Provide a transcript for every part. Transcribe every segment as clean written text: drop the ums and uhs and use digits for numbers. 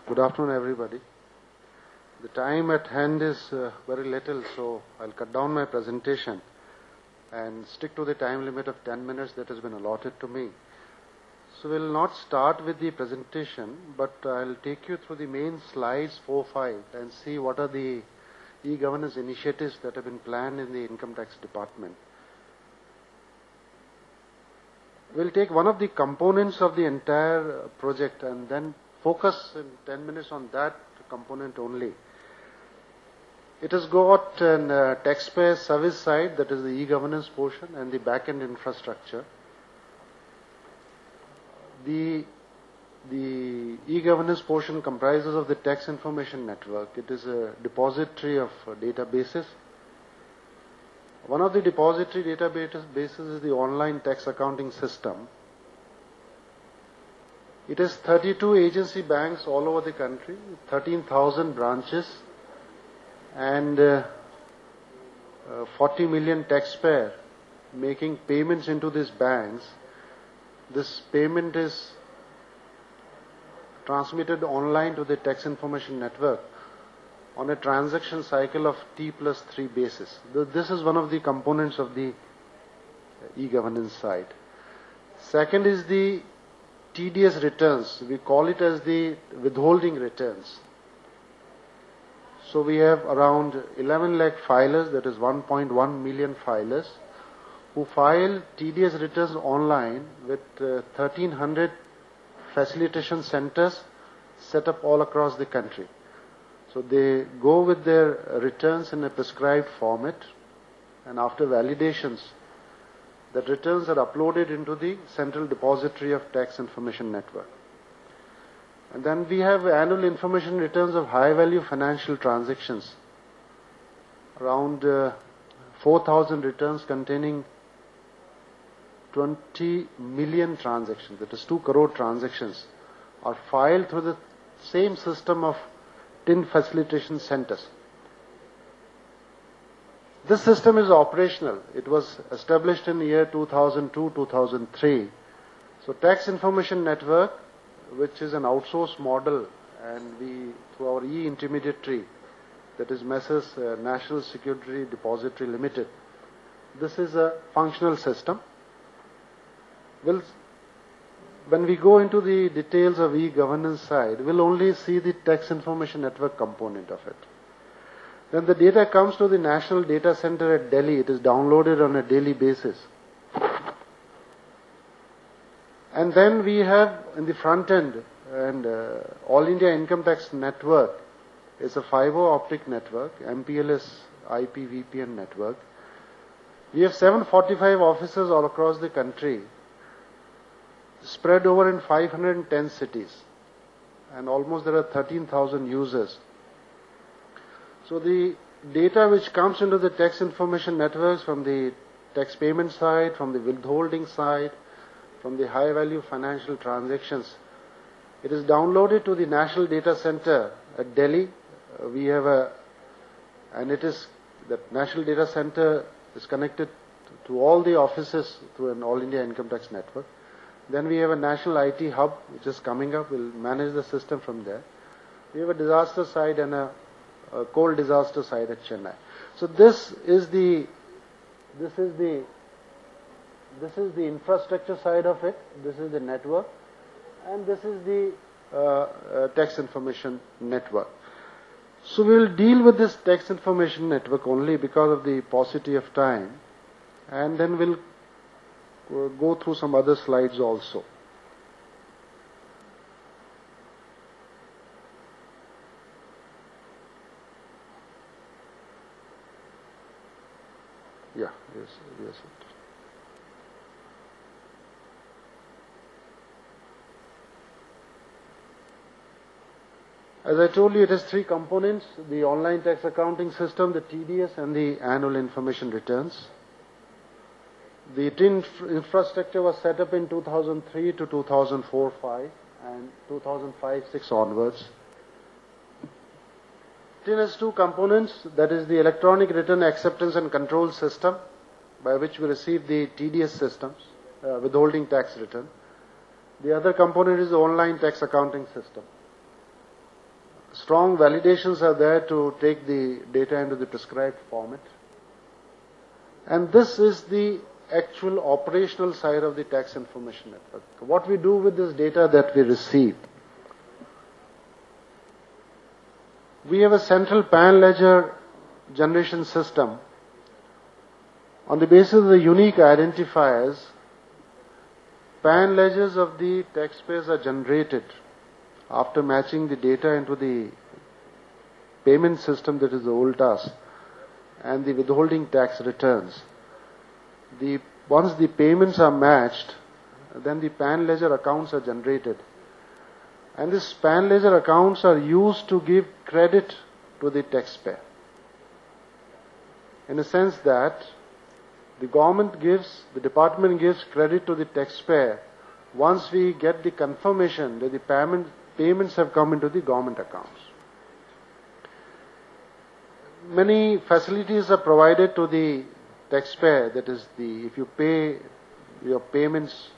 Good afternoon, everybody. The time at hand is very little, so I'll cut down my presentation and stick to the time limit of 10 minutes that has been allotted to me. So we'll not start with the presentation, but I'll take you through the main slides 4, 5 and see what are the e-governance initiatives that have been planned in the Income Tax Department. We'll take one of the components of the entire project and then focus in 10 minutes on that component only. It has got an taxpayer service side, that is the e-governance portion, and the back-end infrastructure. The e-governance portion comprises of the tax information network. It is a depository of databases. One of the depository databases is the online tax accounting system. It has 32 agency banks all over the country, 13,000 branches, and 40 million taxpayers making payments into these banks. This payment is transmitted online to the tax information network on a transaction cycle of T+3 basis. This is one of the components of the e-governance side. Second is the TDS returns. We call it as the withholding returns. So we have around 11 lakh filers, that is 1.1 million filers, who file TDS returns online with 1,300 facilitation centers set up all across the country. So they go with their returns in a prescribed format, and after validations, the returns are uploaded into the Central Depository of Tax Information Network. And then we have annual information returns of high-value financial transactions, around 4,000 returns containing 20 million transactions, that is 2 crore transactions, are filed through the same system of 10 facilitation centers. This system is operational. It was established in the year 2002-2003. So Tax Information Network, which is an outsourced model, and we, through our e-intermediary, that is Messrs. National Security Depository Limited, this is a functional system. When we go into the details of e-governance side, we'll only see the Tax Information Network component of it. Then the data comes to the National Data Center at Delhi. It is downloaded on a daily basis. And then we have in the front end, and All India Income Tax Network is a fiber optic network, MPLS IP VPN network. We have 745 offices all across the country, spread over in 510 cities, and almost there are 13,000 users. So the data which comes into the tax information networks from the tax payment side, from the withholding side, from the high value financial transactions, it is downloaded to the National Data Center at Delhi. We have the National Data Center is connected to all the offices through an All India Income Tax Network. Then we have a National IT Hub which is coming up. We'll manage the system from there. We have a disaster side and a coal disaster side at Chennai. So this is the infrastructure side of it. This is the network, and this is the tax information network. So we will deal with this tax information network only because of the paucity of time, and then we'll go through some other slides also. Yeah, yes. As I told you, it has 3 components: the online tax accounting system, the TDS, and the annual information returns. The TIN infrastructure was set up in 2003 to 2004-05 and 2005-06 onwards. TIN has 2 components, that is the electronic return acceptance and control system, by which we receive the TDS systems, withholding tax return. The other component is the online tax accounting system. strong validations are there to take the data into the prescribed format. And this is the actual operational side of the tax information network. What we do with this data that we receive. We have a central PAN ledger generation system. On the basis of the unique identifiers, PAN ledgers of the taxpayers are generated after matching the data into the payment system, that is the OLTAS, and the withholding tax returns. Once the payments are matched, then the PAN ledger accounts are generated. And these PAN ledger accounts are used to give credit to the taxpayer. In a sense that the department gives credit to the taxpayer once we get the confirmation that the payments have come into the government accounts. Many facilities are provided to the taxpayer, that is, if you pay your payments,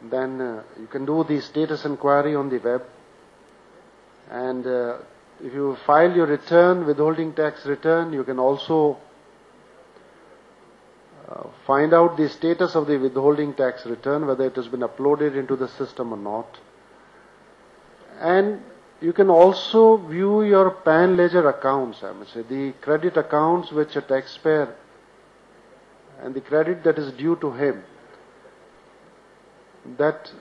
then you can do the status inquiry on the web. And if you file your return, withholding tax return, you can also find out the status of the withholding tax return, whether it has been uploaded into the system or not. And you can also view your PAN ledger accounts, I must say, the credit accounts which a taxpayer and the credit that is due to him. That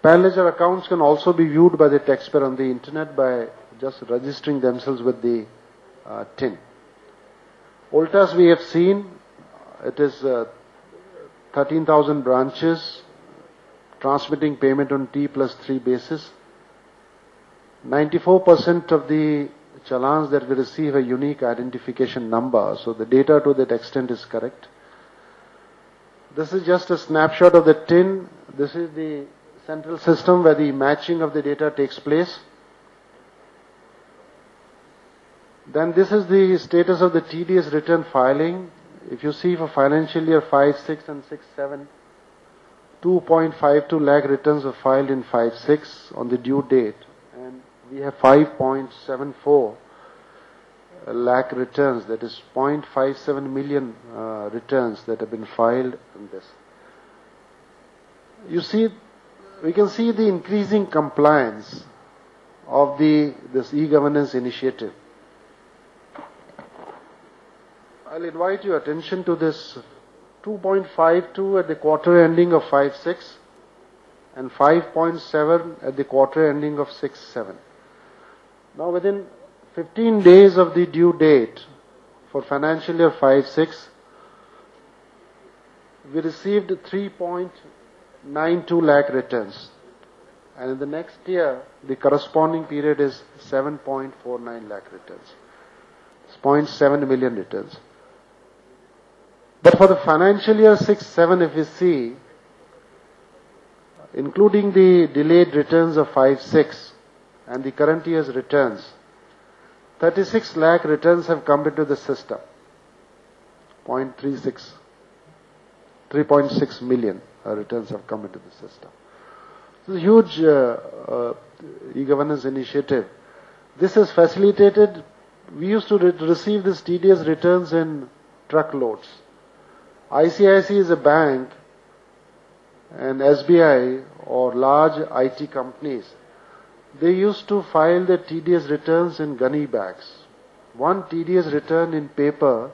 PAN ledger accounts can also be viewed by the taxpayer on the internet by just registering themselves with the TIN. OLTAS we have seen, it is 13,000 branches transmitting payment on T+3 basis. 94% of the challans that we receive a unique identification number, so the data to that extent is correct. This is just a snapshot of the TIN. This is the central system where the matching of the data takes place. Then this is the status of the TDS return filing. If you see for financial year 5-6 and 6-7, 2.52 lakh returns were filed in 5-6 on the due date. And we have 5.74 lakh returns, that is 0.57 million returns that have been filed in this. You see, we can see the increasing compliance of this e-governance initiative. I'll invite your attention to this 2.52 at the quarter ending of 5-6 and 5.7 at the quarter ending of 6-7. Now within 15 days of the due date for financial year 5-6, we received 3.92 lakh returns. And in the next year, the corresponding period is 7.49 lakh returns. It's 0.7 million returns. But for the financial year 6-7, if we see, including the delayed returns of 5-6 and the current year's returns, 36 lakh returns have come into the system. 3.6 million returns have come into the system. It's a huge e-governance initiative. This is facilitated. We used to receive these TDS returns in truckloads. ICICI is a bank, and SBI or large IT companies, they used to file their TDS returns in gunny bags. One TDS return in paper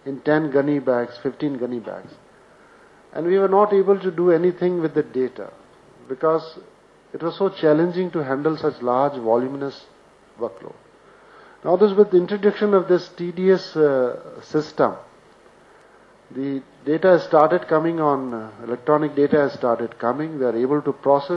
in 10 gunny bags, 15 gunny bags. And we were not able to do anything with the data because it was so challenging to handle such large voluminous workload. Now with the introduction of this TDS system, the data has started coming on, electronic data has started coming. We are able to process